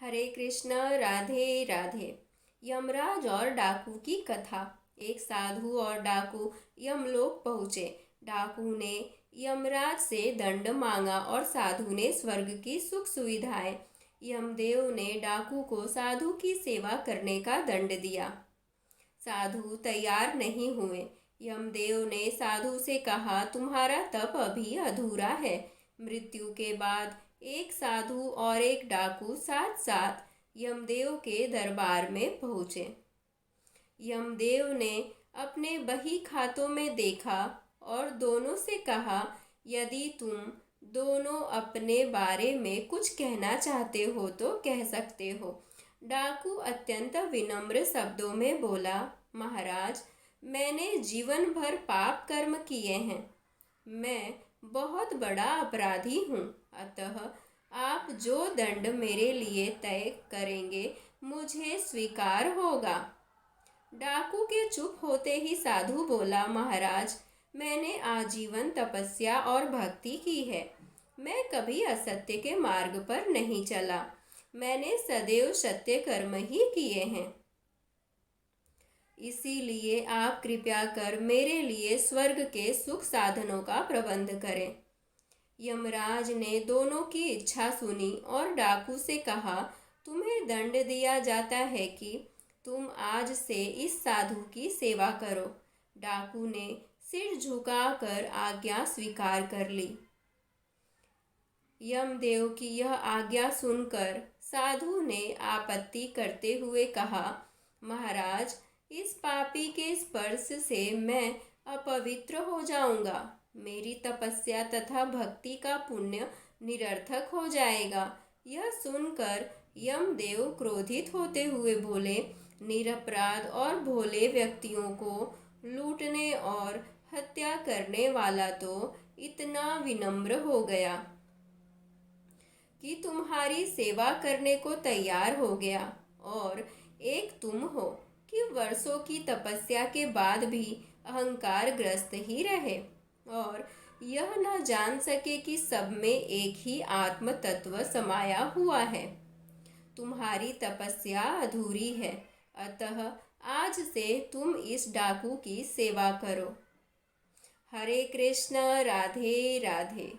हरे कृष्ण। राधे राधे। यमराज और डाकू की कथा। एक साधु और डाकू यमलोक पहुँचे। डाकू ने यमराज से दंड मांगा और साधु ने स्वर्ग की सुख सुविधाएं। यमदेव ने डाकू को साधु की सेवा करने का दंड दिया। साधु तैयार नहीं हुए। यमदेव ने साधु से कहा, तुम्हारा तप अभी अधूरा है। मृत्यु के बाद एक साधु और एक डाकू साथ साथ यमदेव के दरबार में पहुँचे। यमदेव ने अपने बही खातों में देखा और दोनों से कहा, यदि तुम दोनों अपने बारे में कुछ कहना चाहते हो तो कह सकते हो। डाकू अत्यंत विनम्र शब्दों में बोला, महाराज, मैंने जीवन भर पाप कर्म किए हैं। मैं बहुत बड़ा अपराधी हूँ, अतः आप जो दंड मेरे लिए तय करेंगे मुझे स्वीकार होगा। डाकू के चुप होते ही साधु बोला, महाराज, मैंने आजीवन तपस्या और भक्ति की है। मैं कभी असत्य के मार्ग पर नहीं चला। मैंने सदैव सत्य कर्म ही किए हैं। इसीलिए आप कृपया कर मेरे लिए स्वर्ग के सुख साधनों का प्रबंध करें। यमराज ने दोनों की इच्छा सुनी और डाकू से कहा, तुम्हें दंड दिया जाता है कि तुम आज से इस साधु की सेवा करो। डाकू ने सिर झुकाकर आज्ञा स्वीकार कर ली। यमदेव की यह आज्ञा सुनकर साधु ने आपत्ति करते हुए कहा, महाराज, इस पापी के स्पर्श से मैं अपवित्र हो जाऊंगा। मेरी तपस्या तथा भक्ति का पुण्य निरर्थक हो जाएगा। यह सुनकर यमदेव क्रोधित होते हुए बोले, निरपराध और भोले व्यक्तियों को लूटने और हत्या करने वाला तो इतना विनम्र हो गया कि तुम्हारी सेवा करने को तैयार हो गया, और एक तुम हो कि वर्षों की तपस्या के बाद भी अहंकार ग्रस्त ही रहे और यह न जान सके कि सब में एक ही आत्म तत्व समाया हुआ है। तुम्हारी तपस्या अधूरी है, अतः आज से तुम इस डाकू की सेवा करो। हरे कृष्ण। राधे राधे।